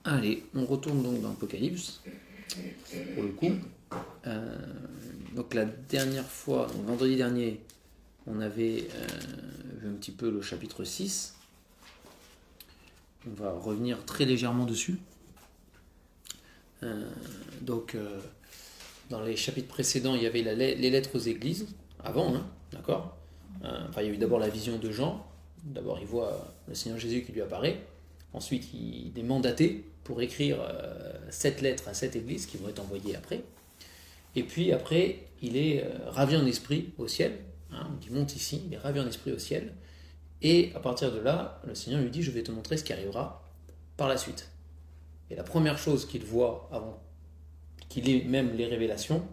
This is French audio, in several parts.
Allez, on retourne donc dans l'Apocalypse, pour le coup. Donc la dernière fois, donc vendredi dernier, on avait vu un petit peu le chapitre 6. On va revenir très légèrement dessus. Donc dans les chapitres précédents, il y avait les lettres aux églises, avant, hein, d'accord. Enfin, il y a eu d'abord la vision de Jean. D'abord, il voit le Seigneur Jésus qui lui apparaît. Ensuite, il est mandaté pour écrire 7 lettres à 7 églises qui vont être envoyées après. Et puis après, il est ravi en esprit au ciel. Hein, il monte ici, il est ravi en esprit au ciel. Et à partir de là, le Seigneur lui dit, je vais te montrer ce qui arrivera par la suite. Et la première chose qu'il voit avant qu'il ait même les révélations,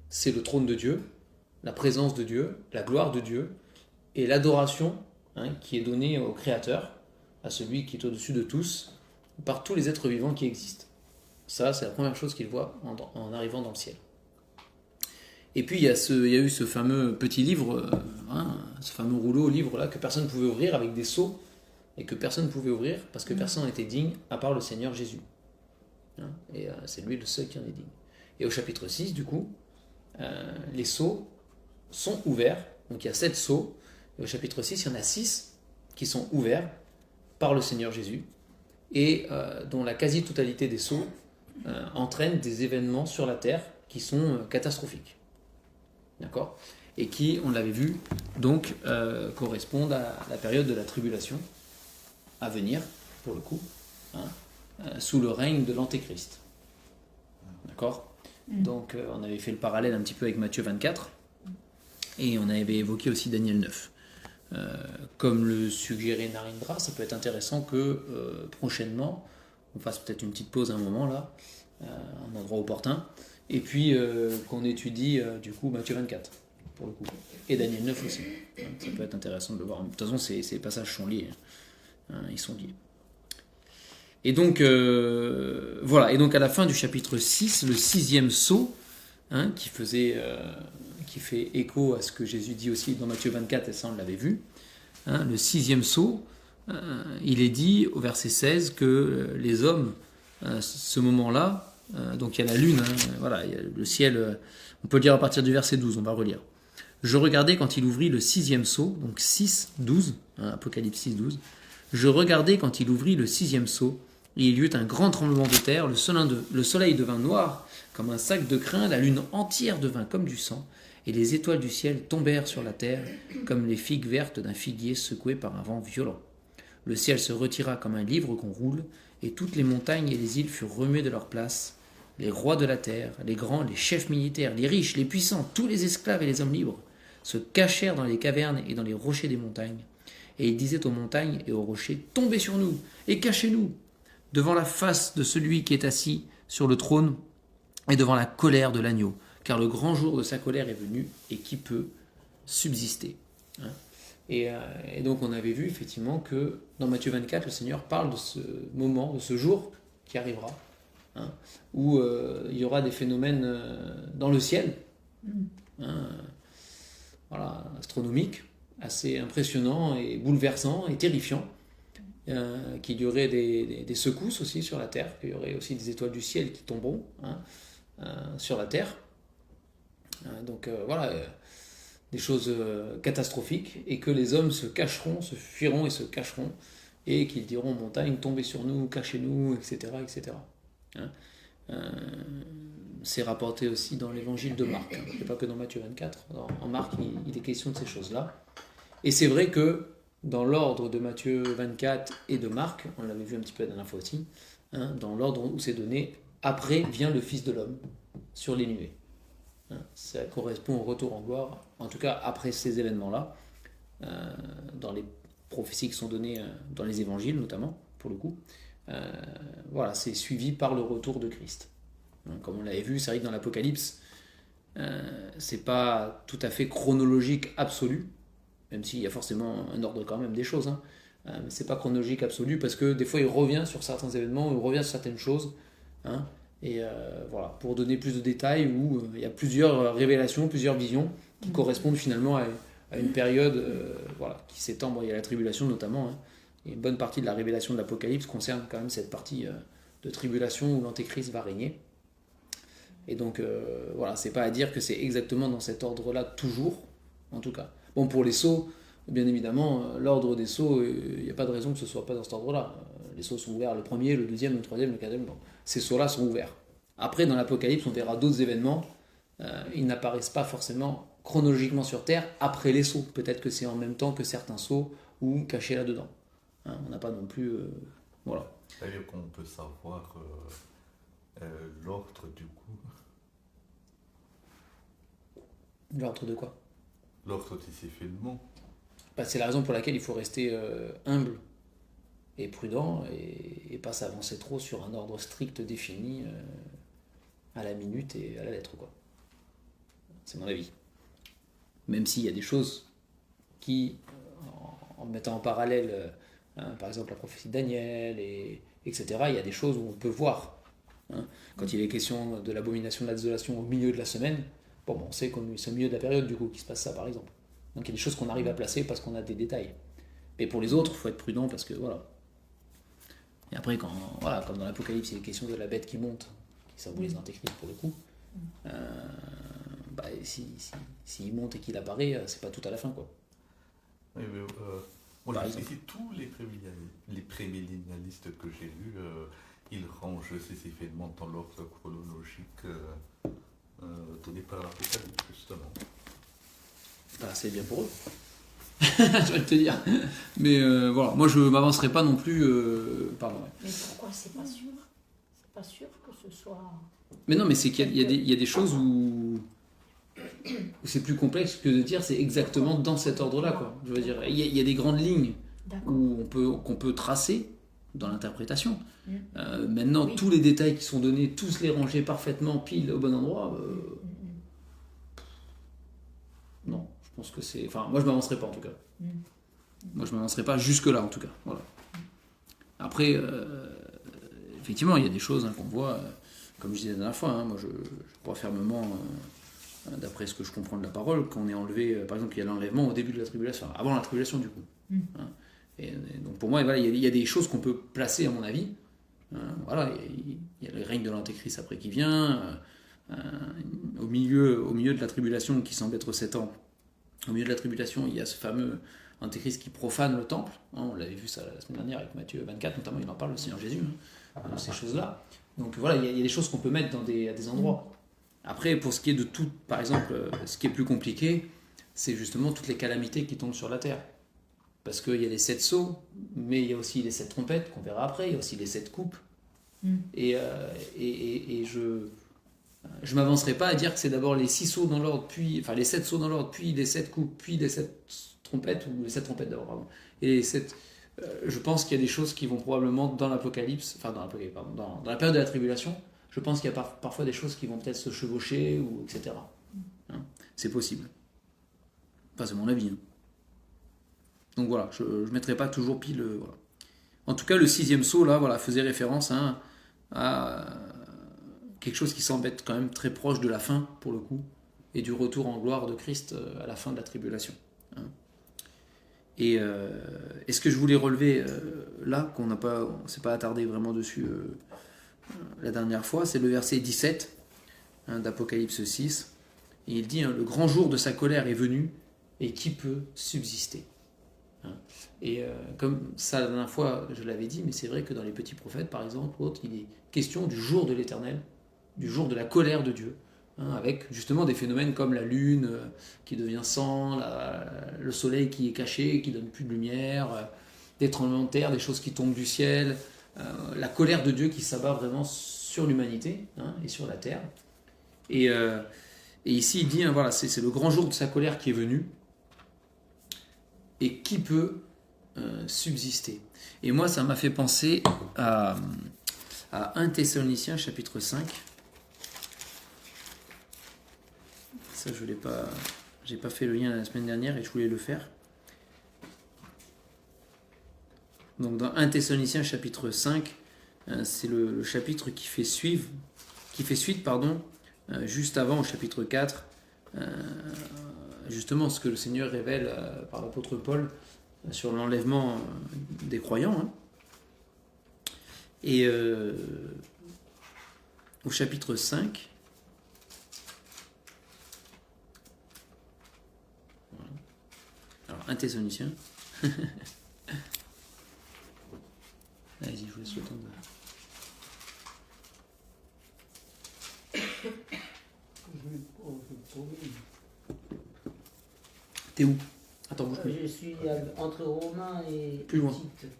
c'est le trône de Dieu, la présence de Dieu, la gloire de Dieu et l'adoration, hein, qui est donnée au Créateur, à celui qui est au-dessus de tous, par tous les êtres vivants qui existent. Ça, c'est la première chose qu'il voit en arrivant dans le ciel. Et puis il y a eu ce fameux petit livre, ce fameux rouleau livre là que personne ne pouvait ouvrir avec des sceaux et que personne ne pouvait ouvrir parce que personne n'était digne à part le Seigneur Jésus. Et c'est lui le seul qui en est digne. Et au chapitre 6, du coup, les sceaux sont ouverts. Donc il y a 7 sceaux. Et au chapitre 6, il y en a 6 qui sont ouverts par le Seigneur Jésus et dont la quasi-totalité des sceaux entraînent des événements sur la terre qui sont catastrophiques. D'accord ? Et qui, on l'avait vu, donc correspondent à la période de la tribulation à venir, pour le coup, sous le règne de l'Antéchrist. D'accord ? Donc on avait fait le parallèle un petit peu avec Matthieu 24 et on avait évoqué aussi Daniel 9. Comme le suggérait Narendra, ça peut être intéressant que prochainement on fasse peut-être une petite pause à un moment là, un endroit opportun, et puis qu'on étudie du coup Matthieu 24 pour le coup, et Daniel 9 aussi. Ça peut être intéressant de le voir. De toute façon, ces passages sont liés, ils sont liés. Et donc, voilà. Et donc, à la fin du chapitre 6, le 6e sceau, qui fait écho à ce que Jésus dit aussi dans Matthieu 24, et ça, on l'avait vu. Le 6e sceau, il est dit au verset 16 que les hommes, ce moment-là, donc il y a la lune, voilà, il y a le ciel, on peut le dire à partir du verset 12, on va relire. Je regardais quand il ouvrit le 6e sceau, donc 6, 12, Apocalypse 6, 12. Je regardais quand il ouvrit le 6e sceau, et il y eut un grand tremblement de terre, le soleil devint noir comme un sac de crin, la lune entière devint comme du sang, et les étoiles du ciel tombèrent sur la terre comme les figues vertes d'un figuier secoué par un vent violent. Le ciel se retira comme un livre qu'on roule, et toutes les montagnes et les îles furent remuées de leur place. Les rois de la terre, les grands, les chefs militaires, les riches, les puissants, tous les esclaves et les hommes libres, se cachèrent dans les cavernes et dans les rochers des montagnes. Et ils disaient aux montagnes et aux rochers, « Tombez sur nous et cachez-nous devant la face de celui qui est assis sur le trône et devant la colère de l'agneau, car le grand jour de sa colère est venu, et qui peut subsister ?» Et donc on avait vu effectivement que dans Matthieu 24, le Seigneur parle de ce moment, de ce jour qui arrivera, où il y aura des phénomènes dans le ciel, voilà, astronomiques, assez impressionnants et bouleversants et terrifiants, qu'il y aurait des secousses aussi sur la terre, qu'il y aurait aussi des étoiles du ciel qui tomberont sur la terre. Donc voilà, des choses catastrophiques, et que les hommes se cacheront, se fuiront et se cacheront, et qu'ils diront aux montagnes, tombez sur nous, cachez-nous, etc. etc. C'est rapporté aussi dans l'évangile de Marc, c'est pas que dans Matthieu 24, en Marc il est question de ces choses-là. Et c'est vrai que dans l'ordre de Matthieu 24 et de Marc, on l'avait vu un petit peu la dernière fois aussi, dans l'ordre où c'est donné, après vient le Fils de l'homme sur les nuées. Ça correspond au retour en gloire, en tout cas après ces événements-là, dans les prophéties qui sont données dans les évangiles notamment, pour le coup. Voilà, c'est suivi par le retour de Christ. Comme on l'avait vu, c'est vrai que dans l'Apocalypse, c'est pas tout à fait chronologique absolu, même s'il y a forcément un ordre quand même des choses, mais c'est pas chronologique absolu, parce que des fois il revient sur certains événements, il revient sur certaines choses, et voilà, pour donner plus de détails, où il y a plusieurs révélations, plusieurs visions qui correspondent finalement à une période voilà, qui s'étend. Bon, il y a la tribulation notamment, et une bonne partie de la révélation de l'Apocalypse concerne quand même cette partie de tribulation où l'antéchrist va régner. Et donc, voilà, c'est pas à dire que c'est exactement dans cet ordre-là, toujours, en tout cas. Bon, pour les sceaux, bien évidemment, l'ordre des sceaux, il n'y a pas de raison que ce soit pas dans cet ordre-là. Les sceaux sont ouverts le premier, le deuxième, le troisième, le quatrième. Bon, ces sceaux-là sont ouverts. Après, dans l'Apocalypse, on verra d'autres événements. Ils n'apparaissent pas forcément chronologiquement sur Terre après les sceaux. Peut-être que c'est en même temps que certains sceaux ou cachés là-dedans. Hein, on n'a pas non plus... voilà. D'ailleurs, qu'on peut savoir l'ordre du coup. L'ordre de quoi? L'ordre de ces événements. Bah, c'est la raison pour laquelle il faut rester humble et prudent et pas s'avancer trop sur un ordre strict défini à la minute et à la lettre, quoi. C'est mon avis. Même s'il y a des choses qui, en mettant en parallèle, par exemple la prophétie de Daniel, etc., il y a des choses où on peut voir. Hein. Quand il est question de l'abomination de la désolation au milieu de la semaine, bon, on sait que c'est au milieu de la période du coup qui se passe ça, par exemple. Donc il y a des choses qu'on arrive à placer parce qu'on a des détails. Mais pour les autres, il faut être prudent parce que voilà. Et après, voilà, comme dans l'Apocalypse, il est question de la bête qui monte, qui symbolise l'antéchrist pour le coup. Bah, s'il monte et qu'il apparaît, c'est pas tout à la fin, quoi. Oui, mais, moi, ici, tous les prémillénialistes que j'ai lus, ils rangent ces événements dans l'ordre chronologique donné par l'Apocalypse, justement. Bah, c'est bien pour eux. Je vais te dire. Mais voilà, moi je m'avancerai pas non plus. Pardon. Ouais. Mais pourquoi c'est pas sûr? C'est pas sûr que ce soit. Mais non, mais c'est qu'il y a des choses où c'est plus complexe que de dire c'est exactement dans cet ordre-là, quoi. Je veux dire, il y a des grandes lignes qu'on peut tracer dans l'interprétation. Maintenant, tous les détails qui sont donnés, tous les ranger parfaitement pile au bon endroit. Non, je pense que c'est. Enfin, moi je m'avancerai pas en tout cas. Moi je m'avancerai pas jusque-là en tout cas. Voilà. Après, effectivement, il y a des choses qu'on voit, comme je disais la dernière fois, moi je crois fermement, d'après ce que je comprends de la parole, qu'on est enlevé, par exemple, il y a l'enlèvement au début de la tribulation, avant la tribulation du coup. Et donc pour moi, voilà, il y a des choses qu'on peut placer à mon avis. Voilà, il y a le règne de l'antéchrist après qui vient. Au milieu de la tribulation qui semble être 7 ans, au milieu de la tribulation, il y a ce fameux antéchrist qui profane le temple. On l'avait vu ça la semaine dernière avec Matthieu 24, notamment, il en parle, le Seigneur Jésus, de ces choses-là. Donc voilà, il y a des choses qu'on peut mettre à des endroits. Après, pour ce qui est de tout, par exemple, ce qui est plus compliqué, c'est justement toutes les calamités qui tombent sur la terre. Parce qu'il y a les 7 sceaux, mais il y a aussi les 7 trompettes qu'on verra après, il y a aussi les 7 coupes. Et je m'avancerai pas à dire que c'est d'abord les 6 sceaux dans l'ordre, enfin les 7 sceaux dans l'ordre, puis les 7 coupes, puis les 7 trompettes, ou les 7 trompettes d'abord, pardon. Et les 7, je pense qu'il y a des choses qui vont probablement dans l'Apocalypse, enfin dans la période de la tribulation, je pense qu'il y a parfois des choses qui vont peut-être se chevaucher, ou etc. Hein, c'est possible. Enfin, c'est mon avis. Donc voilà, je ne mettrai pas toujours pile. Voilà. En tout cas, le 6e sceau, là, voilà, faisait référence à quelque chose qui semble être quand même très proche de la fin, pour le coup, et du retour en gloire de Christ à la fin de la tribulation. Et ce que je voulais relever là, qu'on ne s'est pas attardé vraiment dessus la dernière fois, c'est le verset 17 d'Apocalypse 6. Et il dit, le grand jour de sa colère est venu, et qui peut subsister? Et comme ça la dernière fois je l'avais dit, mais c'est vrai que dans les petits prophètes par exemple, il est question du jour de l'Éternel, du jour de la colère de Dieu, avec justement des phénomènes comme la lune qui devient sang, le soleil qui est caché, qui donne plus de lumière, des tremblements de terre, des choses qui tombent du ciel, la colère de Dieu qui s'abat vraiment sur l'humanité et sur la terre. Et ici il dit, voilà, c'est le grand jour de sa colère qui est venu, et qui peut subsister. Et moi, ça m'a fait penser à 1 Thessaloniciens chapitre 5. Ça, j'ai pas fait le lien la semaine dernière et je voulais le faire. Donc dans 1 Thessaloniciens chapitre 5, c'est le chapitre qui fait suite, juste avant au chapitre 4, justement ce que le Seigneur révèle par l'apôtre Paul sur l'enlèvement des croyants. Et au chapitre 5, voilà. Alors 1 Thessaloniciens. Allez-y, je vous laisse le temps de... T'es où? Attends, bouge plus. Je suis entre Romain et Plus loin. Tite.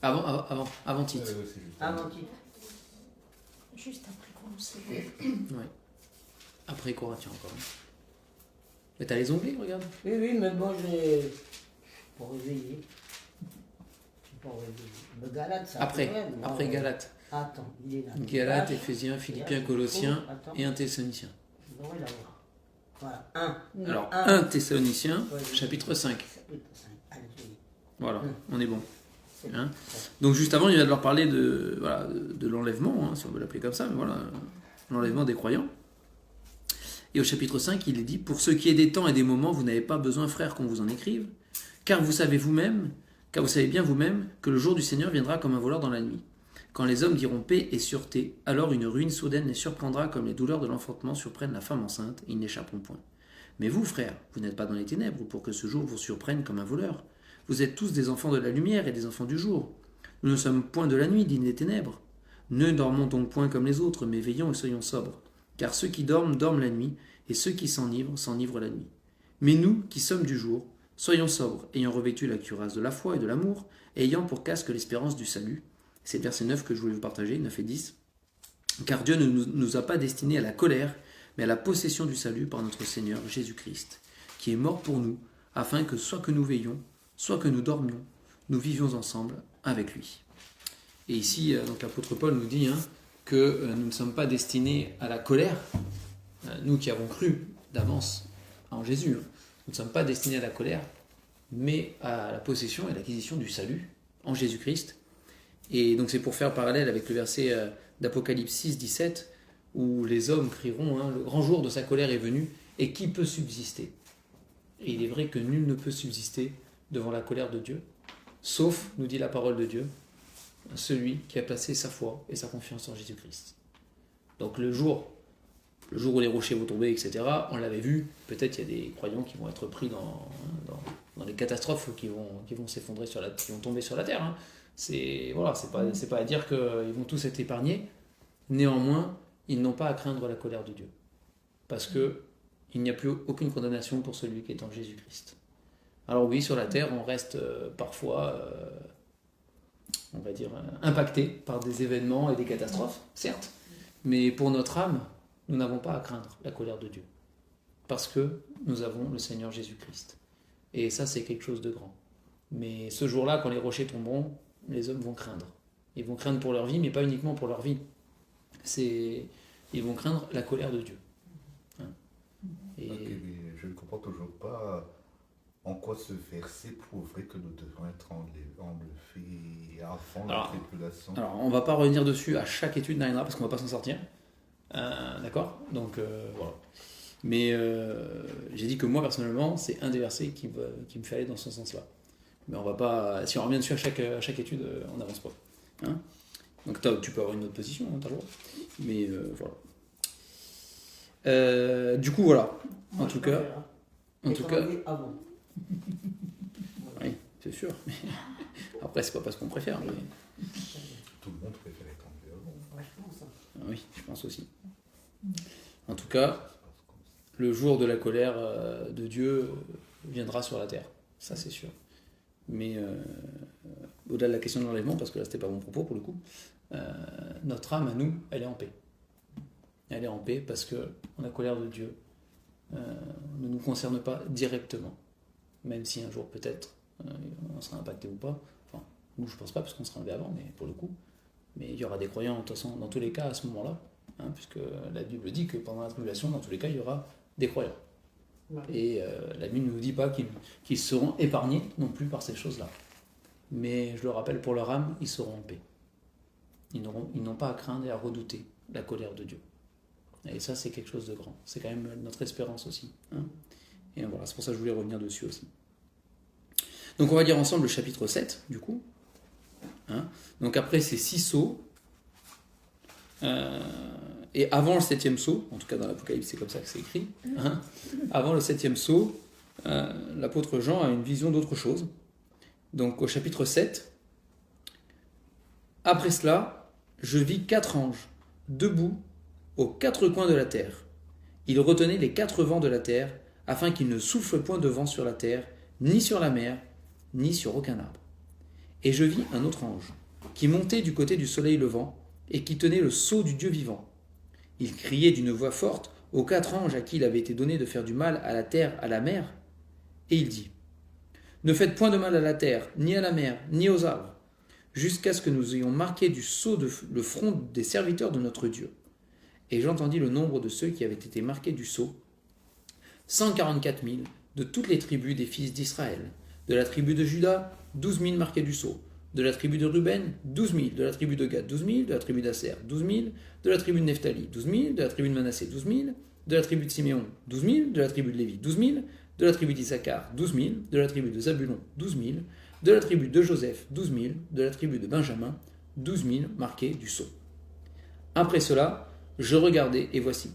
Avant Tite. c'est juste Avant Tite. Juste après commencer. Ouais. Après Corinthiens encore. Mais t'as les onglets, regarde. Oui, mais bon, je suis pas réveillé. Je suis pas réveillé. Le Galate, ça Après pourrait, mais après bon, Galates. Attends, il est là. Galates, Lâche. Éphésiens, Philippiens, Lâche. Colossiens Attends, et 1 Thessaloniciens. je devrais l'avoir. Voilà, 1. Alors 1 Thessaloniciens, Ouais, chapitre 5. Chapitre 5. Allez, je lis. Voilà, on est bon. C'est Hein. bon. Donc juste avant, il va leur parler de, voilà, de l'enlèvement, hein, si on veut l'appeler comme ça, mais voilà, l'enlèvement des croyants. Et au chapitre 5, il est dit, pour ce qui est des temps et des moments, vous n'avez pas besoin, frères, qu'on vous en écrive, car vous savez bien vous-même que le jour du Seigneur viendra comme un voleur dans la nuit. Quand les hommes diront paix et sûreté, alors une ruine soudaine les surprendra comme les douleurs de l'enfantement surprennent la femme enceinte, et ils n'échapperont point. Mais vous, frères, vous n'êtes pas dans les ténèbres pour que ce jour vous surprenne comme un voleur. Vous êtes tous des enfants de la lumière et des enfants du jour. Nous ne sommes point de la nuit, dignes des ténèbres. Ne dormons donc point comme les autres, mais veillons et soyons sobres. Car ceux qui dorment, dorment la nuit, et ceux qui s'enivrent, s'enivrent la nuit. Mais nous, qui sommes du jour, soyons sobres, ayant revêtu la cuirasse de la foi et de l'amour, et ayant pour casque l'espérance du salut. C'est le verset 9 que je voulais vous partager, 9 et 10. Car Dieu ne nous a pas destinés à la colère, mais à la possession du salut par notre Seigneur Jésus-Christ, qui est mort pour nous, afin que soit que nous veillions, soit que nous dormions, nous vivions ensemble avec lui. Et ici, donc l'apôtre Paul nous dit que nous ne sommes pas destinés à la colère, nous qui avons cru d'avance en Jésus, nous ne sommes pas destinés à la colère, mais à la possession et l'acquisition du salut en Jésus-Christ. Et donc c'est pour faire parallèle avec le verset d'Apocalypse 6, 17, où les hommes crieront, le grand jour de sa colère est venu, et qui peut subsister? Et il est vrai que nul ne peut subsister devant la colère de Dieu, sauf, nous dit la parole de Dieu, celui qui a placé sa foi et sa confiance en Jésus-Christ. Donc le jour où les rochers vont tomber, etc., on l'avait vu, peut-être il y a des croyants qui vont être pris dans les catastrophes qui vont s'effondrer qui vont tomber sur la terre. C'est pas à dire qu'ils vont tous être épargnés. Néanmoins, ils n'ont pas à craindre la colère de Dieu. Parce que il n'y a plus aucune condamnation pour celui qui est en Jésus-Christ. Alors oui, sur la terre, on reste parfois, on va dire, impacté par des événements et des catastrophes, certes. Mais pour notre âme, nous n'avons pas à craindre la colère de Dieu. Parce que nous avons le Seigneur Jésus-Christ. Et ça, c'est quelque chose de grand. Mais ce jour-là, quand les rochers tomberont, les hommes vont craindre. Ils vont craindre pour leur vie, mais pas uniquement pour leur vie. Ils vont craindre la colère de Dieu. Et... Ok, mais je ne comprends toujours pas en quoi ce verset prouverait que nous devons être enlevés avant la tribulation. Alors, on ne va pas revenir dessus à chaque étude d'Aïnra parce qu'on ne va pas s'en sortir. D'accord? Donc, voilà. Mais j'ai dit que moi, personnellement, c'est un des versets qui me fait aller dans ce sens-là. Mais on va pas... Si on revient dessus à chaque étude, on n'avance pas. Donc, tu peux avoir une autre position, t'as le droit. Mais voilà. Du coup, voilà. En tout cas... Avant. Oui, c'est sûr. Après, c'est pas parce qu'on préfère. Mais... Tout le monde préfère être enlevé avant. Ouais, je pense. Oui, je pense aussi. En tout cas, le jour de la colère de Dieu viendra sur la terre. Ça, c'est sûr. Mais au-delà de la question de l'enlèvement, parce que là, c'était pas mon propos pour le coup, notre âme à nous, elle est en paix. Elle est en paix parce que la colère de Dieu ne nous concerne pas directement. Même si un jour, peut-être, on sera impacté ou pas. Enfin, nous, je pense pas, parce qu'on sera enlevé avant, mais pour le coup. Mais il y aura des croyants, de toute façon, dans tous les cas, à ce moment-là, puisque la Bible dit que pendant la tribulation, dans tous les cas, il y aura des croyants. Ouais. Et la Bible ne nous dit pas qu'ils seront épargnés non plus par ces choses-là. Mais je le rappelle, pour leur âme, ils seront en paix. Ils n'ont pas à craindre et à redouter la colère de Dieu. Et ça, c'est quelque chose de grand. C'est quand même notre espérance aussi. Et voilà, c'est pour ça que je voulais revenir dessus aussi. Donc on va lire ensemble le chapitre 7, du coup. Hein. Donc après, c'est 6 sceaux. Et avant le 7e sceau, en tout cas dans l'Apocalypse, c'est comme ça que c'est écrit. Hein, avant le 7e sceau, l'apôtre Jean a une vision d'autre chose. Donc au chapitre 7, après cela, je vis 4 anges, debout aux 4 coins de la terre. Ils retenaient les 4 vents de la terre, afin qu'il ne souffle point de vent sur la terre, ni sur la mer, ni sur aucun arbre. Et je vis un autre ange, qui montait du côté du soleil levant, et qui tenait le sceau du Dieu vivant. Il criait d'une voix forte aux 4 anges à qui il avait été donné de faire du mal à la terre, à la mer, et il dit : Ne faites point de mal à la terre, ni à la mer, ni aux arbres, jusqu'à ce que nous ayons marqué du sceau le front des serviteurs de notre Dieu. Et j'entendis le nombre de ceux qui avaient été marqués du sceau, 144 000 de toutes les tribus des fils d'Israël. De la tribu de Juda, 12 000 marqués du sceau. De la tribu de Ruben, 12 000. De la tribu de Gad, 12 000. De la tribu d'Aser, 12 000. De la tribu de Nephtali, 12 000. De la tribu de Manassé, 12 000. De la tribu de Siméon, 12 000. De la tribu de Lévi, 12 000. De la tribu d'Issachar, 12 000. De la tribu de Zabulon, 12 000. De la tribu de Joseph, 12 000. De la tribu de Benjamin, 12 000 marqués du sceau. Après cela, je regardai, et voici,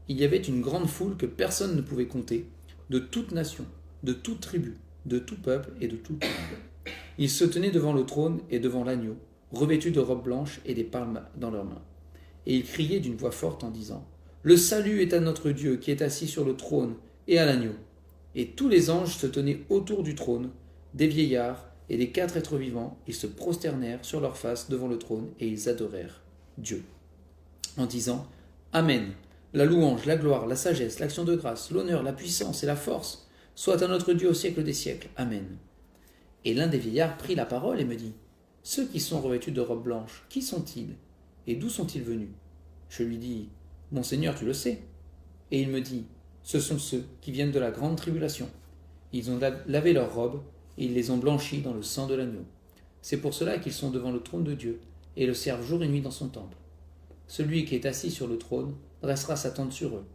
il y avait une grande foule que personne ne pouvait compter, de toute nation, de toute tribu, de tout peuple et de toute langue. Ils se tenaient devant le trône et devant l'agneau, revêtus de robes blanches et des palmes dans leurs mains. Et ils criaient d'une voix forte en disant : Le salut est à notre Dieu qui est assis sur le trône et à l'agneau. Et tous les anges se tenaient autour du trône, des vieillards et des 4 êtres vivants, ils se prosternèrent sur leurs faces devant le trône et ils adorèrent Dieu, en disant : Amen. La louange, la gloire, la sagesse, l'action de grâce, l'honneur, la puissance et la force soient à notre Dieu au siècle des siècles. Amen. Et l'un des vieillards prit la parole et me dit : Ceux qui sont revêtus de robes blanches, qui sont-ils ? Et d'où sont-ils venus ? Je lui dis : Mon Seigneur, tu le sais. Et il me dit : Ce sont ceux qui viennent de la grande tribulation. Ils ont lavé leurs robes et ils les ont blanchies dans le sang de l'agneau. C'est pour cela qu'ils sont devant le trône de Dieu et le servent jour et nuit dans son temple. Celui qui est assis sur le trône dressera sa tente sur eux.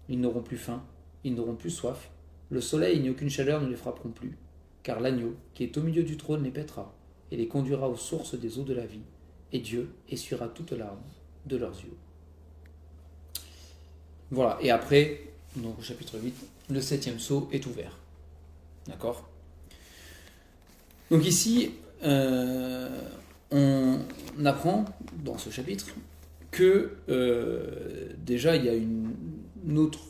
Ils n'auront plus faim, ils n'auront plus soif. Le soleil ni aucune chaleur ne les frapperont plus, car l'agneau qui est au milieu du trône les paîtra et les conduira aux sources des eaux de la vie, et Dieu essuiera toute larme de leurs yeux. Voilà, et après, donc au chapitre 8, le 7e sceau est ouvert. D'accord ? Donc ici, on apprend dans ce chapitre que déjà il y a une autre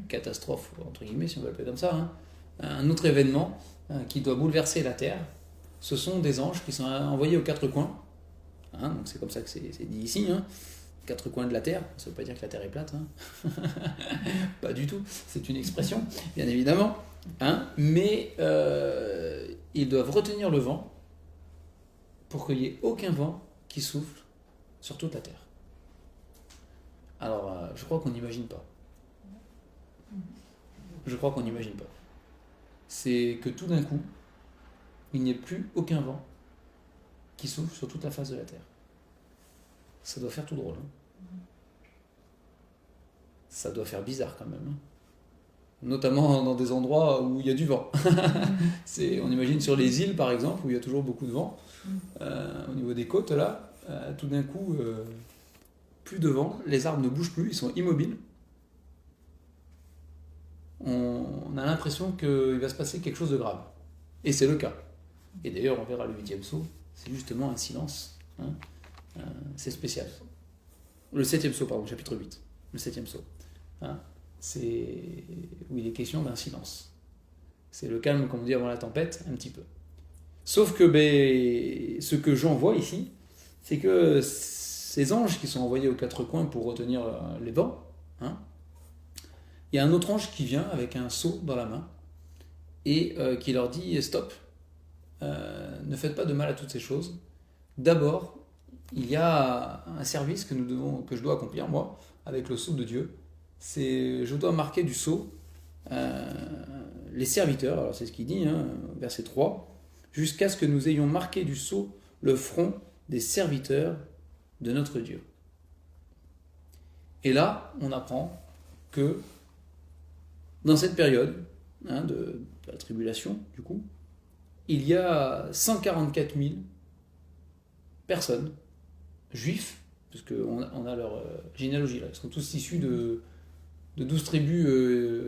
catastrophe, entre guillemets, si on va l'appeler comme ça, hein, un autre événement qui doit bouleverser la terre. Ce sont des anges qui sont envoyés aux 4 coins, hein, donc c'est comme ça que c'est dit ici, hein, 4 coins de la terre. Ça ne veut pas dire que la terre est plate, hein. Pas du tout, c'est une expression, bien évidemment, hein, mais ils doivent retenir le vent pour qu'il n'y ait aucun vent qui souffle sur toute la terre. Alors, je crois qu'on n'imagine pas. Je crois qu'on n'imagine pas. C'est que tout d'un coup, il n'y ait plus aucun vent qui souffle sur toute la face de la terre. Ça doit faire tout drôle. Hein. Ça doit faire bizarre quand même. Hein. Notamment dans des endroits où il y a du vent. On imagine sur les îles par exemple, où il y a toujours beaucoup de vent. Au niveau des côtes là, tout d'un coup, plus de vent, les arbres ne bougent plus, ils sont immobiles. On a l'impression qu'il va se passer quelque chose de grave. Et c'est le cas. Et d'ailleurs, on verra le 8e sceau, c'est justement un silence. Hein. C'est spécial. Le 7e sceau, pardon, chapitre 8. Le 7e sceau. Hein. C'est où il est question d'un silence. C'est le calme, comme on dit, avant la tempête, un petit peu. Sauf que ce que Jean voit ici, c'est que ces anges qui sont envoyés aux 4 coins pour retenir les vents, hein, il y a un autre ange qui vient avec un seau dans la main et qui leur dit stop, ne faites pas de mal à toutes ces choses. D'abord, il y a un service que je dois accomplir, moi, avec le sceau de Dieu. Je dois marquer du sceau les serviteurs, alors c'est ce qu'il dit, hein, verset 3, jusqu'à ce que nous ayons marqué du sceau le front des serviteurs de notre Dieu. Et là, on apprend que dans cette période de la tribulation, du coup, il y a 144 000 personnes, juifs, parce qu'on a leur généalogie là, ils sont tous issus de 12 tribus,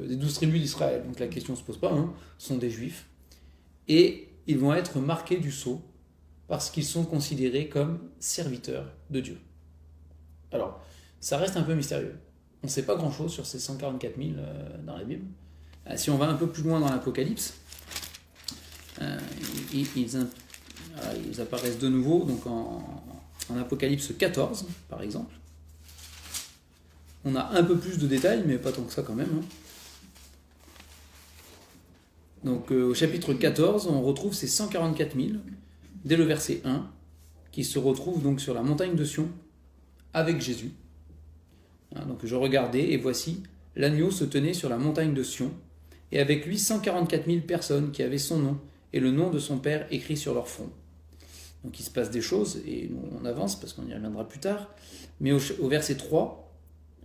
des 12 tribus d'Israël, donc la question ne se pose pas, hein, ce sont des juifs, et ils vont être marqués du sceau parce qu'ils sont considérés comme serviteurs de Dieu. Alors, ça reste un peu mystérieux. On ne sait pas grand-chose sur ces 144 000 dans la Bible. Si on va un peu plus loin dans l'Apocalypse, ils apparaissent de nouveau donc en Apocalypse 14, par exemple. On a un peu plus de détails, mais pas tant que ça quand même. Hein. Donc au chapitre 14, on retrouve ces 144 000, dès le verset 1, qui se retrouvent donc sur la montagne de Sion, avec Jésus. Hein, donc je regardais, et voici, l'agneau se tenait sur la montagne de Sion, et avec lui 144 000 personnes qui avaient son nom, et le nom de son Père écrit sur leur front. Donc il se passe des choses, et on avance, parce qu'on y reviendra plus tard, mais au verset 3,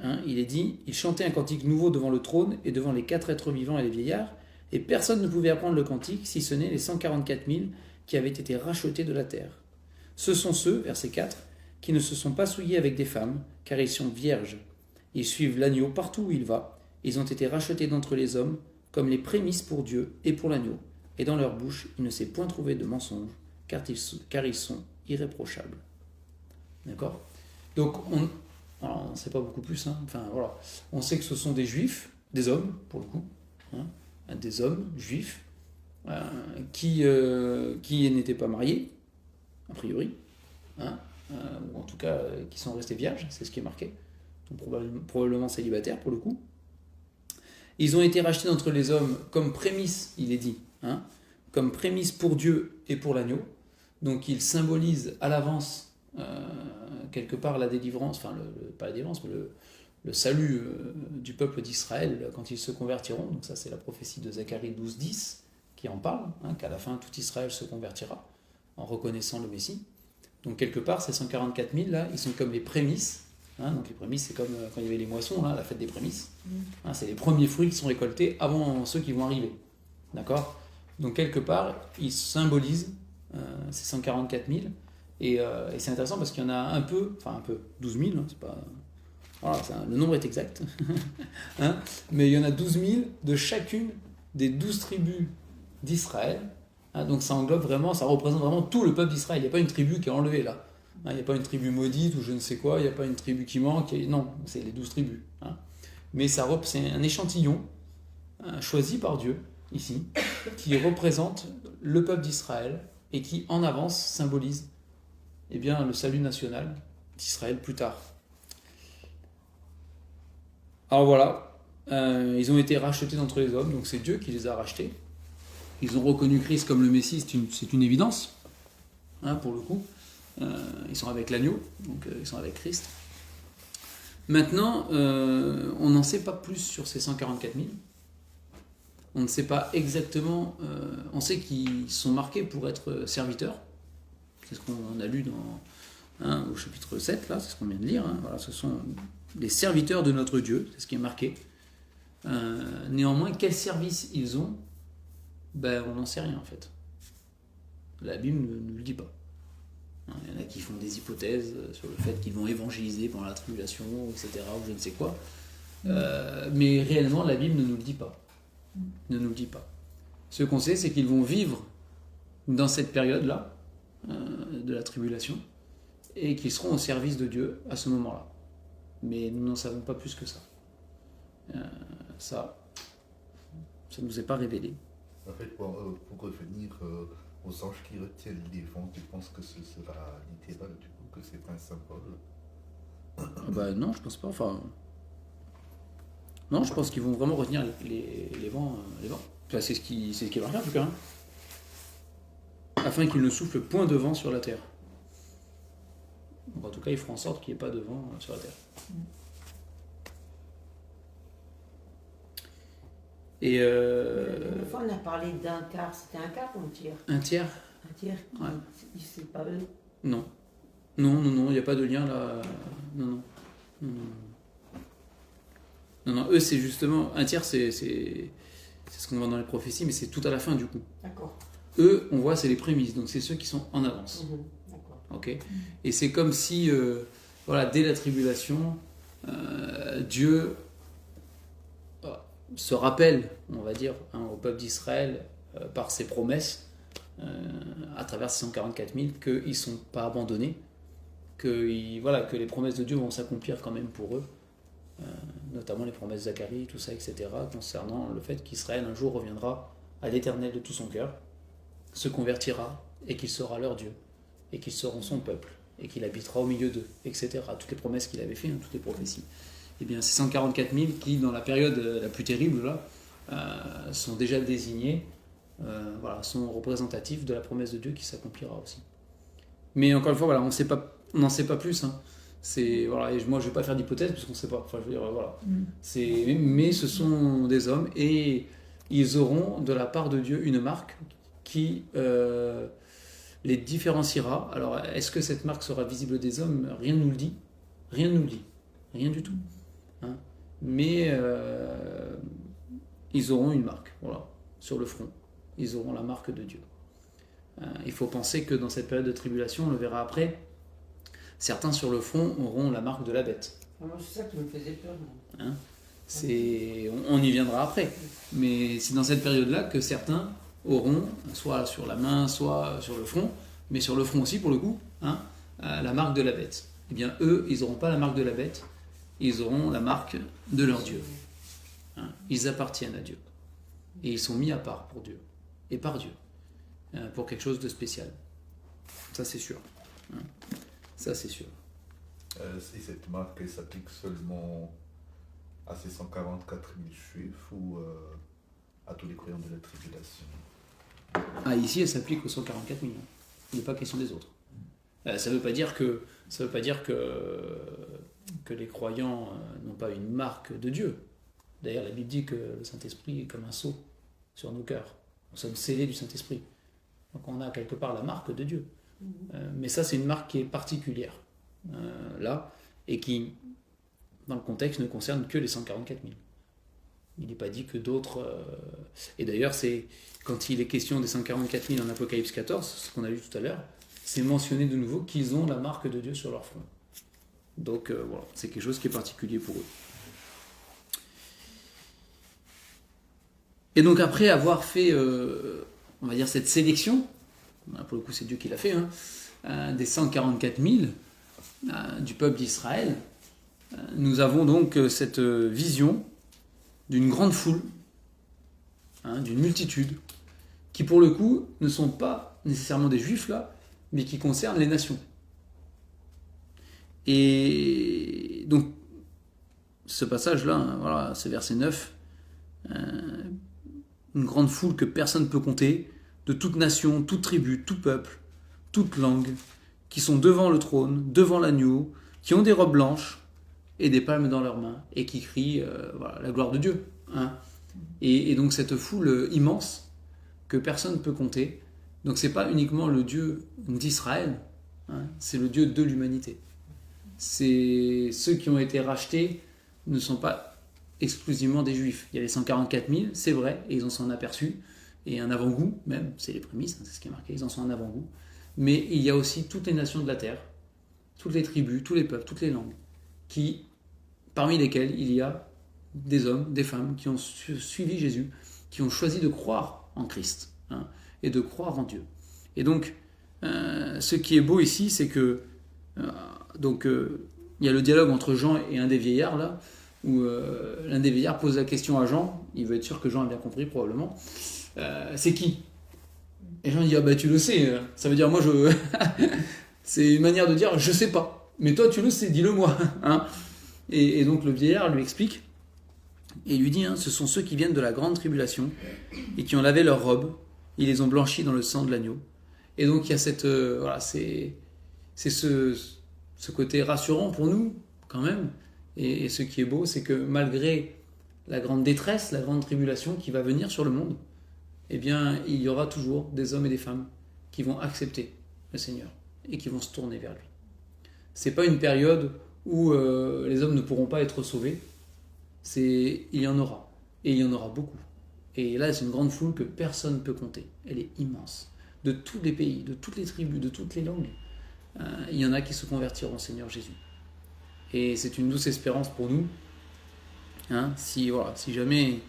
hein, il est dit « Il chantait un cantique nouveau devant le trône, et devant les 4 êtres vivants et les vieillards, et personne ne pouvait apprendre le cantique, si ce n'est les 144 000 qui avaient été rachetés de la terre. Ce sont ceux, verset 4, qui ne se sont pas souillés avec des femmes, car ils sont vierges. Ils suivent l'agneau partout où il va. Ils ont été rachetés d'entre les hommes, comme les prémices pour Dieu et pour l'agneau. Et dans leur bouche, il ne s'est point trouvé de mensonge, car ils sont irréprochables. » D'accord ? Donc, on ne sait pas beaucoup plus. Hein. Enfin, voilà. On sait que ce sont des juifs, des hommes, pour le coup, hein, des hommes juifs, qui n'étaient pas mariés, a priori, hein, ou en tout cas qui sont restés vierges, c'est ce qui est marqué, donc probablement célibataires pour le coup. Ils ont été rachetés d'entre les hommes comme prémisse, il est dit, hein, comme prémisse pour Dieu et pour l'agneau, donc ils symbolisent à l'avance quelque part la délivrance, enfin pas la délivrance, mais le salut du peuple d'Israël quand ils se convertiront. Donc ça c'est la prophétie de Zacharie 12:10 qui en parle, hein, qu'à la fin tout Israël se convertira en reconnaissant le Messie. Donc quelque part ces 144 000 là, ils sont comme les prémices. Hein, donc les prémices c'est comme quand il y avait les moissons, là, la fête des prémices. Hein, c'est les premiers fruits qui sont récoltés avant ceux qui vont arriver. D'accord ? Donc quelque part ils symbolisent ces 144 000 et c'est intéressant parce qu'il y en a un peu, 12 000, hein, c'est pas... Voilà, le nombre est exact, hein, mais il y en a 12 000 de chacune des 12 tribus d'Israël, hein, donc ça englobe vraiment, ça représente vraiment tout le peuple d'Israël. Il n'y a pas une tribu qui est enlevée là, hein, il n'y a pas une tribu maudite ou je ne sais quoi, il n'y a pas une tribu qui manque, non, c'est les 12 tribus. Hein. Mais c'est un échantillon choisi par Dieu, ici, qui représente le peuple d'Israël et qui en avance symbolise eh bien, le salut national d'Israël plus tard. Alors voilà, ils ont été rachetés d'entre les hommes, donc c'est Dieu qui les a rachetés. Ils ont reconnu Christ comme le Messie, c'est une évidence, hein, pour le coup. Ils sont avec l'agneau, donc ils sont avec Christ. Maintenant, on n'en sait pas plus sur ces 144 000. On ne sait pas exactement, on sait qu'ils sont marqués pour être serviteurs. C'est ce qu'on a lu au chapitre 7, là, c'est ce qu'on vient de lire. Hein. Voilà, ce sont les serviteurs de notre Dieu, c'est ce qui est marqué. Néanmoins, quel service ils ont, on n'en sait rien en fait. La Bible ne nous le dit pas. Il y en a qui font des hypothèses sur le fait qu'ils vont évangéliser pendant la tribulation, etc., ou je ne sais quoi. Mais réellement, la Bible ne nous le dit pas. Ne nous le dit pas. Ce qu'on sait, c'est qu'ils vont vivre dans cette période-là, de la tribulation, et qu'ils seront au service de Dieu à ce moment-là. Mais nous n'en savons pas plus que ça. Ça ne nous est pas révélé. En fait, pour revenir aux anges qui retiennent les vents, tu penses que ce sera littéral, du coup, que c'est pas un symbole? Non, je pense pas. Enfin, non, je pense qu'ils vont vraiment retenir les vents. Enfin, c'est ce qui est marqué en tout cas. Hein. Afin qu'il ne souffle point de vent sur la terre. Donc, en tout cas, ils feront en sorte qu'il n'y ait pas de vent sur la terre. Et Une fois, on a parlé d'un quart. C'était un quart ou un tiers? Un tiers? Un tiers? Ouais. C'est pas eux? Non. Non, il n'y a pas de lien là. Non. Non, eux, c'est justement... Un tiers, c'est ce qu'on voit dans les prophéties, mais c'est tout à la fin du coup. D'accord. Eux, on voit, c'est les prémices, donc c'est ceux qui sont en avance. D'accord. ok. Et c'est comme si, voilà, dès la tribulation, Dieu se rappelle, on va dire, hein, au peuple d'Israël, par ses promesses, à travers ces 144 000, qu'ils ne sont pas abandonnés, voilà, que les promesses de Dieu vont s'accomplir quand même pour eux, notamment les promesses de Zacharie, tout ça, etc., concernant le fait qu'Israël un jour reviendra à l'Éternel de tout son cœur, se convertira et qu'il sera leur Dieu, et qu'ils seront son peuple, et qu'il habitera au milieu d'eux, etc. Toutes les promesses qu'il avait faites, hein, toutes les prophéties. Eh bien, ces 144 000 qui, dans la période la plus terrible, là, sont déjà désignés, voilà, sont représentatifs de la promesse de Dieu qui s'accomplira aussi. Mais encore une fois, voilà, on n'en sait pas plus. Hein. Voilà, et moi, je ne vais pas faire d'hypothèse parce qu'on ne sait pas. Enfin, je veux dire, voilà. Mais ce sont des hommes et ils auront de la part de Dieu une marque qui les différenciera. Alors, est-ce que cette marque sera visible des hommes? Rien ne nous le dit. Rien ne nous le dit. Rien du tout. Hein. Mais ils auront une marque, voilà, sur le front. Ils auront la marque de Dieu. Il faut penser que dans cette période de tribulation, on le verra après, certains sur le front auront la marque de la bête. Moi, c'est ça qui me faisait peur. Hein, on y viendra après. Mais c'est dans cette période-là que certains auront, soit sur la main, soit sur le front, mais sur le front aussi, pour le coup, hein, la marque de la bête. Eh bien, eux, ils n'auront pas la marque de la bête, ils auront la marque de leur Dieu. Hein, ils appartiennent à Dieu. Et ils sont mis à part pour Dieu. Et par Dieu. Pour quelque chose de spécial. Ça, c'est sûr. Hein. Ça, c'est sûr. Et cette marque, elle s'applique seulement à ces 144 000 juifs ou à tous les croyants de la tribulation? Ah, ici, elle s'applique aux 144 000. Il n'est pas question des autres. Ça ne veut pas dire que les croyants n'ont pas une marque de Dieu. D'ailleurs, la Bible dit que le Saint-Esprit est comme un sceau sur nos cœurs. Nous sommes scellés du Saint-Esprit. Donc on a quelque part la marque de Dieu. Mais ça, c'est une marque qui est particulière, là, et qui, dans le contexte, ne concerne que les 144 000. Il n'est pas dit que d'autres... Et d'ailleurs, c'est quand il est question des 144 000 en Apocalypse 14, ce qu'on a vu tout à l'heure, c'est mentionné de nouveau qu'ils ont la marque de Dieu sur leur front. Donc voilà, c'est quelque chose qui est particulier pour eux. Et donc après avoir fait, on va dire, cette sélection, pour le coup c'est Dieu qui l'a fait, hein, des 144 000 du peuple d'Israël, nous avons donc cette vision d'une grande foule, hein, d'une multitude, qui pour le coup ne sont pas nécessairement des juifs là, mais qui concernent les nations. Et donc ce passage-là, hein, voilà, c'est verset 9, une grande foule que personne ne peut compter, de toute nation, toute tribu, tout peuple, toute langue, qui sont devant le trône, devant l'agneau, qui ont des robes blanches et des palmes dans leurs mains, et qui crient voilà, la gloire de Dieu. Hein. Et donc cette foule immense, que personne ne peut compter, donc c'est pas uniquement le Dieu d'Israël, hein, c'est le Dieu de l'humanité. C'est ceux qui ont été rachetés ne sont pas exclusivement des juifs. Il y a les 144 000, c'est vrai, et ils en sont aperçus, et un avant-goût même, c'est les prémices, hein, c'est ce qui est marqué, ils en sont un avant-goût. Mais il y a aussi toutes les nations de la terre, toutes les tribus, tous les peuples, toutes les langues, parmi lesquels il y a des hommes, des femmes qui ont suivi Jésus, qui ont choisi de croire en Christ, hein, et de croire en Dieu. Et donc, ce qui est beau ici, c'est que il y a le dialogue entre Jean et un des vieillards, là, où l'un des vieillards pose la question à Jean, il veut être sûr que Jean a bien compris probablement, c'est qui? Et Jean dit, ah bah tu le sais, ça veut dire moi je... c'est une manière de dire, je sais pas, mais toi tu le sais, dis-le moi. Hein. Et donc le vieillard lui explique, et lui dit, hein, ce sont ceux qui viennent de la grande tribulation, et qui ont lavé leurs robes, ils les ont blanchis dans le sang de l'agneau. Et donc il y a cette... voilà, c'est ce côté rassurant pour nous, quand même. Et ce qui est beau, c'est que malgré la grande détresse, la grande tribulation qui va venir sur le monde, eh bien, il y aura toujours des hommes et des femmes qui vont accepter le Seigneur et qui vont se tourner vers lui. C'est pas une période où les hommes ne pourront pas être sauvés. Il y en aura. Et il y en aura beaucoup. Et là, c'est une grande foule que personne ne peut compter. Elle est immense. De tous les pays, de toutes les tribus, de toutes les langues. il y en a qui se convertiront au Seigneur Jésus. Et c'est une douce espérance pour nous. Si jamais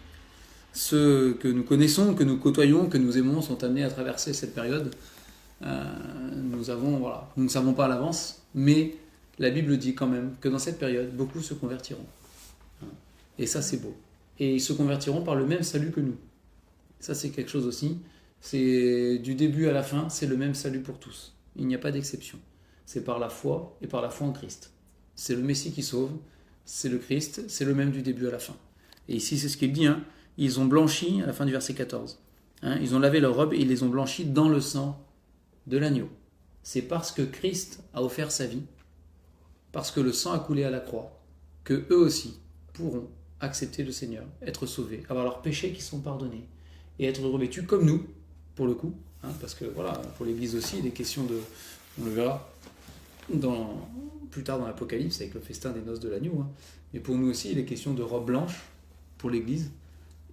ceux que nous connaissons, que nous côtoyons, que nous aimons sont amenés à traverser cette période, nous ne savons pas à l'avance, mais la Bible dit quand même que dans cette période, beaucoup se convertiront. Et ça, c'est beau. Et ils se convertiront par le même salut que nous. Ça, c'est quelque chose aussi. C'est du début à la fin, c'est le même salut pour tous. Il n'y a pas d'exception. C'est par la foi et par la foi en Christ. C'est le Messie qui sauve, c'est le Christ, c'est le même du début à la fin. Et ici, c'est ce qu'il dit, ils ont blanchi, à la fin du verset 14, ils ont lavé leurs robes et ils les ont blanchis dans le sang de l'agneau. C'est parce que Christ a offert sa vie, parce que le sang a coulé à la croix, que eux aussi pourront accepter le Seigneur, être sauvés, avoir leurs péchés qui sont pardonnés, et être revêtus comme nous, pour le coup, parce que voilà, pour l'Église aussi, il est question de, on le verra plus tard dans l'Apocalypse, avec le festin des noces de l'agneau, mais pour nous aussi, il est question de robe blanche, pour l'Église,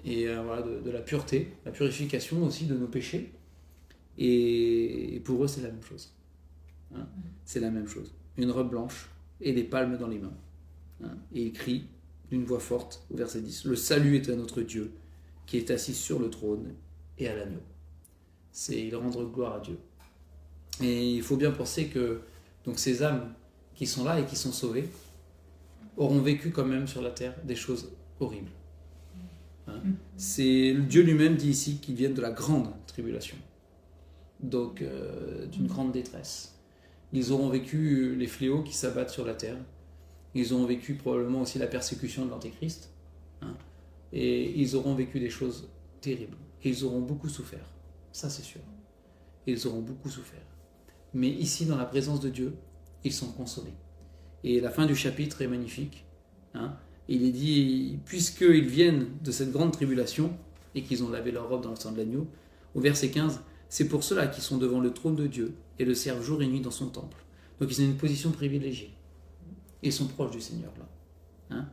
et de la pureté, la purification aussi de nos péchés, et pour eux, c'est la même chose. C'est la même chose. Une robe blanche et des palmes dans les mains. Et il crie d'une voix forte, au verset 10, « Le salut est à notre Dieu, qui est assis sur le trône et à l'agneau. » Il rendre gloire à Dieu. Et il faut bien penser que donc, ces âmes qui sont là et qui sont sauvées auront vécu quand même sur la terre des choses horribles. C'est Dieu lui-même dit ici qu'ils viennent de la grande tribulation, donc d'une grande détresse. Ils auront vécu les fléaux qui s'abattent sur la terre. Ils auront vécu probablement aussi la persécution de l'Antéchrist. Et ils auront vécu des choses terribles. Et ils auront beaucoup souffert. Ça, c'est sûr. Ils auront beaucoup souffert. Mais ici, dans la présence de Dieu, ils sont consolés. Et la fin du chapitre est magnifique. Il est dit, puisqu'ils viennent de cette grande tribulation et qu'ils ont lavé leur robe dans le sang de l'agneau, au verset 15, c'est pour cela qu'ils sont devant le trône de Dieu et le servent jour et nuit dans son temple. Donc ils ont une position privilégiée. Ils sont proches du Seigneur là.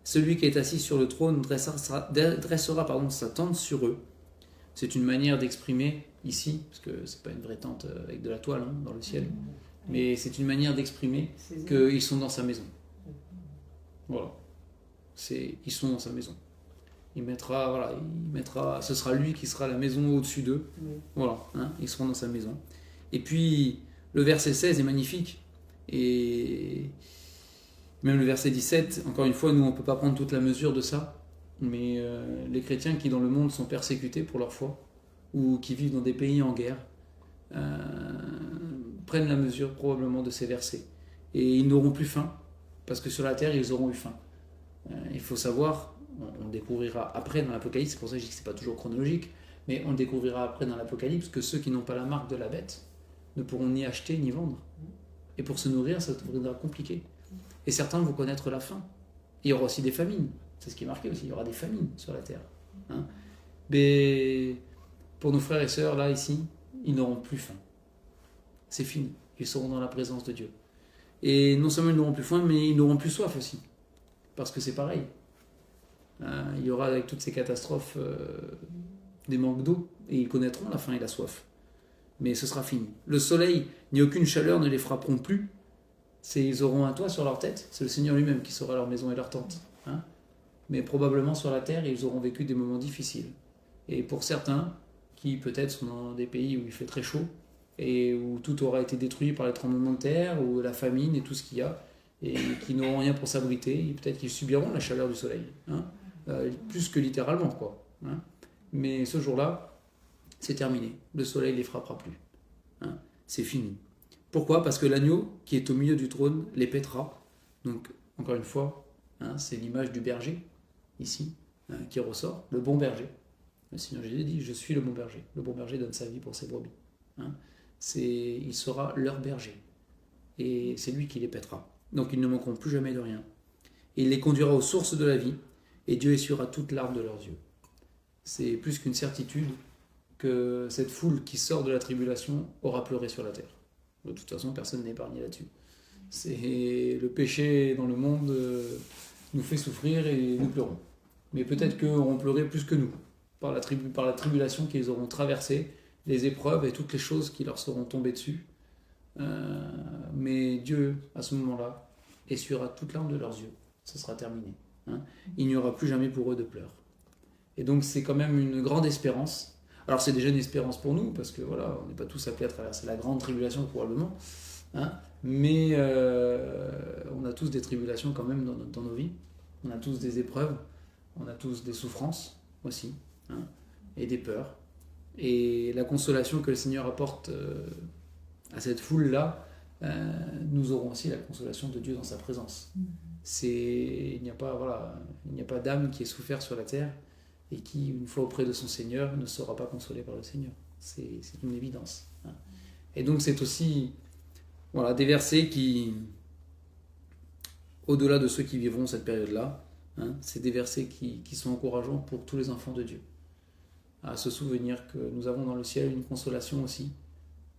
Celui qui est assis sur le trône dressera sa tente sur eux. C'est une manière d'exprimer ici, parce que c'est pas une vraie tente avec de la toile dans le ciel, mais c'est une manière d'exprimer qu'ils sont dans sa maison. Voilà. Ils sont dans sa maison. Il mettra, ce sera lui qui sera la maison au-dessus d'eux. Voilà, ils seront dans sa maison. Et puis, le verset 16 est magnifique. Et même le verset 17, encore une fois, nous, on ne peut pas prendre toute la mesure de ça. Mais les chrétiens qui, dans le monde, sont persécutés pour leur foi, ou qui vivent dans des pays en guerre, prennent la mesure probablement de ces versets. Et ils n'auront plus faim, parce que sur la terre, ils auront eu faim. Il faut savoir, on le découvrira après dans l'Apocalypse, c'est pour ça que je dis que ce n'est pas toujours chronologique, mais on le découvrira après dans l'Apocalypse que ceux qui n'ont pas la marque de la bête ne pourront ni acheter ni vendre. Et pour se nourrir, ça deviendra compliqué. Et certains vont connaître la faim. Il y aura aussi des famines. C'est ce qui est marqué aussi, il y aura des famines sur la terre. Mais pour nos frères et sœurs, là, ici, ils n'auront plus faim. C'est fini. Ils seront dans la présence de Dieu. Et non seulement ils n'auront plus faim, mais ils n'auront plus soif aussi. Parce que c'est pareil. Il y aura avec toutes ces catastrophes des manques d'eau, et ils connaîtront la faim et la soif. Mais ce sera fini. Le soleil ni aucune chaleur ne les frapperont plus. Ils auront un toit sur leur tête. C'est le Seigneur lui-même qui sera leur maison et leur tente. Mais probablement sur la terre, ils auront vécu des moments difficiles. Et pour certains, qui peut-être sont dans des pays où il fait très chaud, et où tout aura été détruit par les tremblements de terre, ou la famine et tout ce qu'il y a, et qui n'auront rien pour s'abriter, peut-être qu'ils subiront la chaleur du soleil, plus que littéralement, quoi. Mais ce jour-là, c'est terminé. Le soleil ne les frappera plus. C'est fini. Pourquoi ? Parce que l'agneau, qui est au milieu du trône, les paîtra. Donc, encore une fois, c'est l'image du berger, ici, qui ressort, le bon berger. Le Seigneur Jésus dit, je suis le bon berger. Le bon berger donne sa vie pour ses brebis. Il sera leur berger. Et c'est lui qui les paîtra. Donc ils ne manqueront plus jamais de rien. Et il les conduira aux sources de la vie, et Dieu essuiera toute larme de leurs yeux. C'est plus qu'une certitude que cette foule qui sort de la tribulation aura pleuré sur la terre. De toute façon, personne n'est épargné là-dessus. Le péché dans le monde nous fait souffrir et nous pleurons. Mais peut-être qu'eux auront pleuré plus que nous, par la tribulation qu'ils auront traversée, les épreuves et toutes les choses qui leur seront tombées dessus. mais Dieu, à ce moment-là, essuiera toute larme de leurs yeux. Ce sera terminé. Hein. Il n'y aura plus jamais pour eux de pleurs. Et donc c'est quand même une grande espérance. Alors c'est déjà une espérance pour nous, parce que voilà, on n'est pas tous appelés à traverser la grande tribulation probablement, hein, mais on a tous des tribulations quand même dans nos vies. On a tous des épreuves, on a tous des souffrances aussi, hein, et des peurs. Et la consolation que le Seigneur apporte à cette foule-là, nous aurons aussi la consolation de Dieu dans sa présence. Il n'y a pas d'âme qui ait souffert sur la terre et qui, une fois auprès de son Seigneur, ne sera pas consolé par le Seigneur. C'est une évidence. Hein. Et donc c'est aussi des versets qui, au-delà de ceux qui vivront cette période-là, hein, c'est des versets qui sont encourageants pour tous les enfants de Dieu. À se souvenir que nous avons dans le ciel une consolation aussi,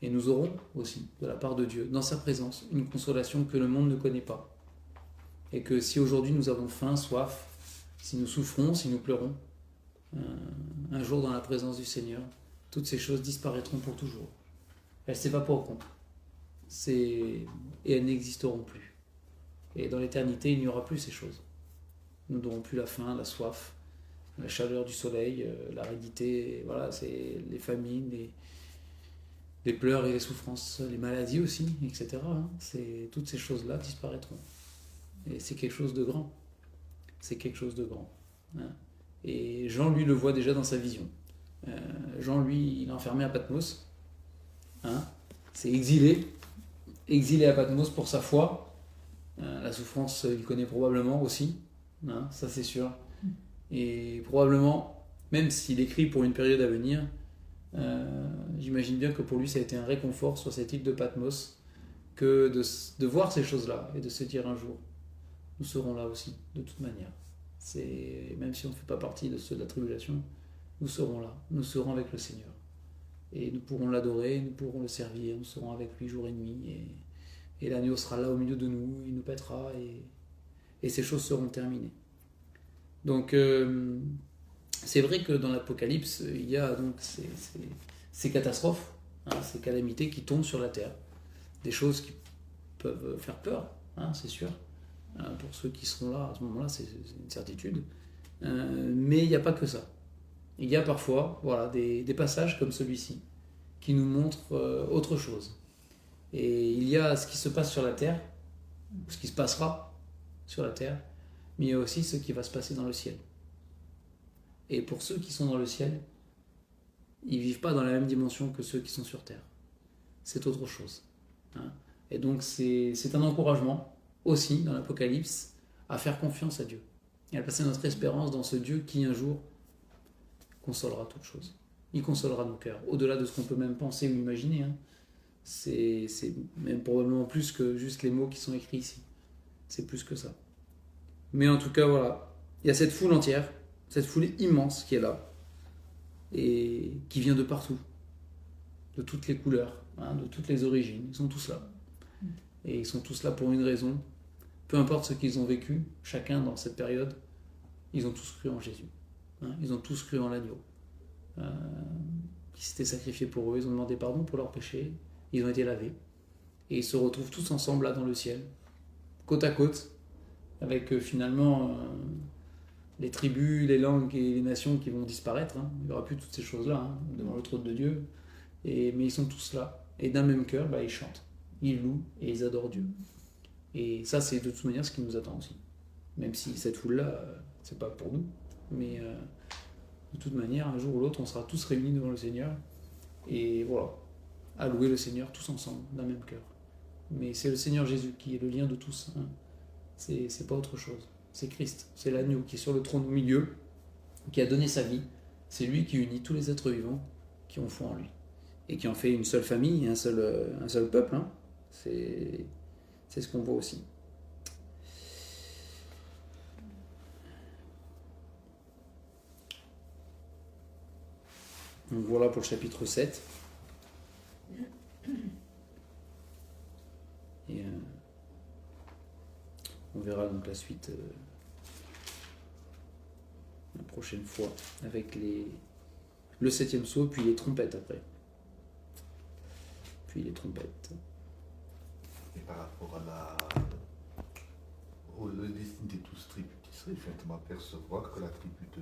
et nous aurons aussi, de la part de Dieu, dans sa présence, une consolation que le monde ne connaît pas. Et que si aujourd'hui nous avons faim, soif, si nous souffrons, si nous pleurons, un jour dans la présence du Seigneur, toutes ces choses disparaîtront pour toujours. Elles s'évaporeront. Et elles n'existeront plus. Et dans l'éternité, il n'y aura plus ces choses. Nous n'aurons plus la faim, la soif, la chaleur du soleil, l'aridité, c'est les famines, les pleurs et les souffrances, les maladies aussi, etc. Hein. Toutes ces choses-là disparaîtront. Et c'est quelque chose de grand. C'est quelque chose de grand. Hein. Et Jean, lui, le voit déjà dans sa vision. Jean, lui, il est enfermé à Patmos. Hein. C'est exilé à Patmos pour sa foi. La souffrance, il connaît probablement aussi. Hein, ça, c'est sûr. Et probablement, même s'il écrit pour une période à venir, j'imagine bien que pour lui, ça a été un réconfort sur cette île de Patmos que de voir ces choses-là et de se dire un jour, nous serons là aussi, de toute manière. Même si on ne fait pas partie de ceux de la tribulation, nous serons là, nous serons avec le Seigneur. Et nous pourrons l'adorer, nous pourrons le servir, nous serons avec lui jour et nuit, et l'agneau sera là au milieu de nous, il nous pètera, et ces choses seront terminées. Donc, c'est vrai que dans l'Apocalypse, il y a donc ces catastrophes, hein, ces calamités qui tombent sur la terre, des choses qui peuvent faire peur, hein, c'est sûr. Pour ceux qui seront là à ce moment-là, c'est une certitude. Mais il n'y a pas que ça. Il y a parfois des passages comme celui-ci qui nous montrent autre chose. Et il y a ce qui se passe sur la terre, ce qui se passera sur la terre, mais il y a aussi ce qui va se passer dans le ciel. Et pour ceux qui sont dans le ciel, ils ne vivent pas dans la même dimension que ceux qui sont sur terre. C'est autre chose. Hein. Et donc c'est un encouragement aussi dans l'Apocalypse à faire confiance à Dieu et à placer notre espérance dans ce Dieu qui un jour consolera toutes choses. Il consolera nos cœurs, au-delà de ce qu'on peut même penser ou imaginer. Hein. C'est même probablement plus que juste les mots qui sont écrits ici. C'est plus que ça. Mais en tout cas, il y a cette foule entière, cette foule immense qui est là et qui vient de partout, de toutes les couleurs, hein, de toutes les origines. Ils sont tous là. Et ils sont tous là pour une raison. Peu importe ce qu'ils ont vécu, chacun dans cette période, ils ont tous cru en Jésus. Hein, ils ont tous cru en l'agneau. Qui s'était sacrifié pour eux. Ils ont demandé pardon pour leurs péchés. Ils ont été lavés. Et ils se retrouvent tous ensemble là dans le ciel, côte à côte, avec finalement les tribus, les langues et les nations qui vont disparaître. Hein. Il n'y aura plus toutes ces choses-là hein, devant le trône de Dieu. Mais ils sont tous là. Et d'un même cœur, ils chantent. Ils louent et ils adorent Dieu. Et ça, c'est de toute manière ce qui nous attend aussi. Même si cette foule-là, c'est pas pour nous. Mais de toute manière, un jour ou l'autre, on sera tous réunis devant le Seigneur. Et voilà, à louer le Seigneur tous ensemble, d'un même cœur. Mais c'est le Seigneur Jésus qui est le lien de tous. Hein. C'est pas autre chose. C'est Christ. C'est l'agneau qui est sur le trône au milieu, qui a donné sa vie. C'est lui qui unit tous les êtres vivants qui ont foi en lui. Et qui en fait une seule famille, un seul peuple. Hein. C'est ce qu'on voit aussi. Donc voilà pour le chapitre 7. Et on verra donc la suite la prochaine fois avec le 7e sceau, puis les trompettes après. Puis les trompettes. Et par rapport à le destin des 12 tribus d'Israël, je viens de m'apercevoir que la tribu de